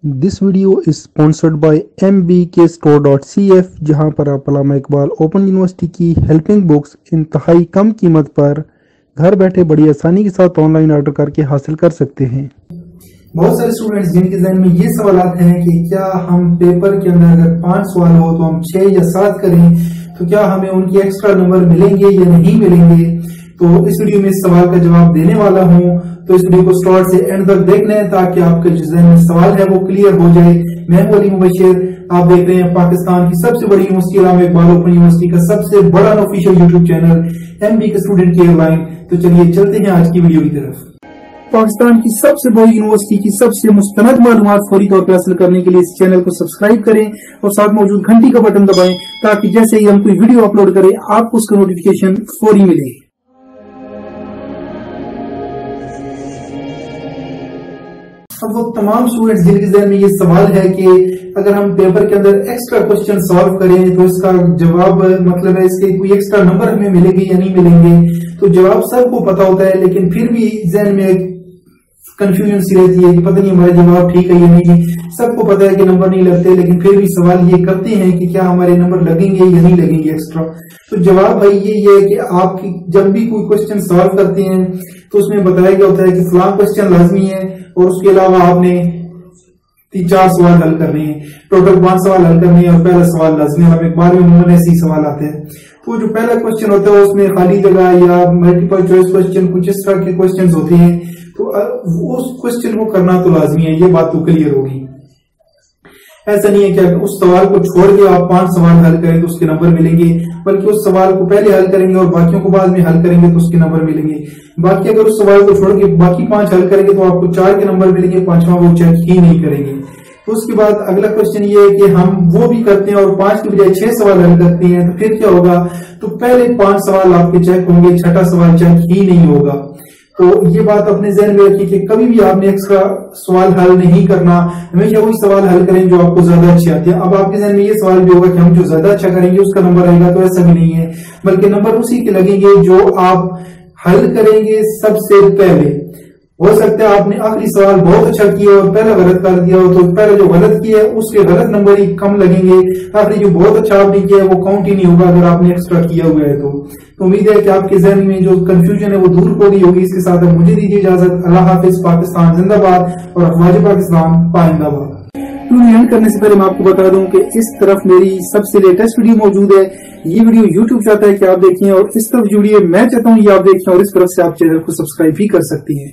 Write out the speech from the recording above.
This video is sponsored by mbkstore.cf जहां पर आप अल्लामा इकबाल ओपन यूनिवर्सिटी की हेल्पिंग बुक्स इंतहाई कम कीमत पर घर बैठे बड़ी आसानी के साथ ऑनलाइन ऑर्डर करके हासिल कर सकते हैं। बहुत सारे स्टूडेंट्स जिनके ज़हन में ये सवाल हैं कि क्या हम पेपर के अंदर अगर 5 सवाल हो तो हम 6 या 7 करें तो क्या हमें उनके एक्स्ट्रा नंबर मिलेंगे या नहीं मिलेंगे। तो इस वीडियो में इस सवाल का जवाब देने वाला हूं, तो इस वीडियो को स्टार्ट से एंड तक देख लें ताकि आपके जो ज़हन में सवाल है वो क्लियर हो जाए। मैं हूं अली मुबशिर, आप देख रहे हैं पाकिस्तान की सबसे बड़ी यूनिवर्सिटी अल्लामा इकबाल ओपन यूनिवर्सिटी का सबसे बड़ा official YouTube channel MBK student care line. तो चलिए चलते हैं आज की वीडियो की तरफ। पाकिस्तान की सबसे बड़ी यूनिवर्सिटी की सबसे मुस्तनद मालूमात फौरी तौर पर हासिल करने के लिए इस चैनल को सब्सक्राइब करें और साथ मौजूद घंटी का बटन दबाएं ताकि जैसे ही हम कोई वीडियो अपलोड करें आपको उसका नोटिफिकेशन फौरी मिले। अब वो तमाम स्टूडेंट्स जिनके ज़हन में ये सवाल है कि अगर हम पेपर के अंदर एक्स्ट्रा क्वेश्चन सॉल्व करें तो इसका जवाब मतलब है इसके कोई एक्स्ट्रा नंबर हमें मिलेंगे या नहीं मिलेंगे। तो जवाब सबको पता होता है लेकिन फिर भी ज़हन में कंफ्यूजन सी रहती है कि पता नहीं हमारा जवाब ठीक है या नहीं। सबको पता है कि नंबर नहीं लगते लेकिन फिर भी सवाल ये करते हैं कि क्या हमारे नंबर लगेंगे या नहीं लगेंगे एक्स्ट्रा। तो जवाब भाई ये है कि आप जब भी कोई क्वेश्चन सॉल्व करते हैं तो उसमें बताया गया होता है कि फलां क्वेश्चन लाजमी है और उसके अलावा आपने 3-4 सवाल हल करने हैं, टोटल 5 सवाल हल करने हैं और पहला सवाल लाजमी है। एक बार में ऐसे ही सवाल आते हैं। तो जो पहला क्वेश्चन होता है उसमें खाली जगह या मल्टीपल चॉइस क्वेश्चन कुछ इस तरह के क्वेश्चन होते हैं, तो उस क्वेश्चन को करना तो लाजमी है, ये बात तो क्लियर होगी। ऐसा नहीं है कि उस सवाल को छोड़ के आप 5 सवाल हल करें तो उसके नंबर मिलेंगे, बल्कि उस सवाल को पहले हल करेंगे और बाकियों को बाद में हल करेंगे तो उसके नंबर मिलेंगे। बाकी अगर उस सवाल को छोड़ के बाकी 5 हल करेंगे तो आपको 4 के नंबर मिलेंगे, 5वां वो चेक ही नहीं करेंगे। तो उसके बाद अगला क्वेश्चन ये है कि हम वो भी करते हैं और 5 की बजाय 6 सवाल हल करते हैं, तो फिर क्या होगा। तो पहले 5 सवाल आपके चेक होंगे, 6वां सवाल चेक ही नहीं होगा। तो ये बात अपने ज़हन में रखिए कि कभी भी आपने एक्स्ट्रा सवाल हल नहीं करना, हमेशा वही सवाल हल करें जो आपको ज्यादा अच्छे आते हैं। अब आपके ज़हन में ये सवाल भी होगा कि हम जो ज्यादा अच्छा करेंगे उसका नंबर आएगा, तो ऐसा भी नहीं है, बल्कि नंबर उसी के लगेंगे जो आप हल करेंगे सबसे पहले। हो सकता है आपने आखिरी सवाल बहुत अच्छा किया और पहला गलत कर दिया हो, तो पहले जो गलत किया है उसके गलत नंबर ही कम लगेंगे। आखिरी जो बहुत अच्छा आपने किया है वो काउंट ही नहीं होगा अगर आपने एक्स्ट्रा किया हुआ है। तो उम्मीद है कि आपके ज़हन में जो कंफ्यूजन है वो दूर हो गई होगी। इसके साथ मुझे दीजिए इजाजत। अल्लाह हाफिज। पाकिस्तान जिंदाबाद और अफवाज पाकिस्तान पाइंदाबाद। एंड करने से पहले मैं आपको बता दूं कि इस तरफ मेरी सबसे लेटेस्ट वीडियो मौजूद है। ये वीडियो YouTube चाहता है कि आप देखें और इस तरफ वीडियो मैं चाहता हूँ ये आप देखें और इस तरफ से आप चैनल को सब्सक्राइब भी कर सकती हैं।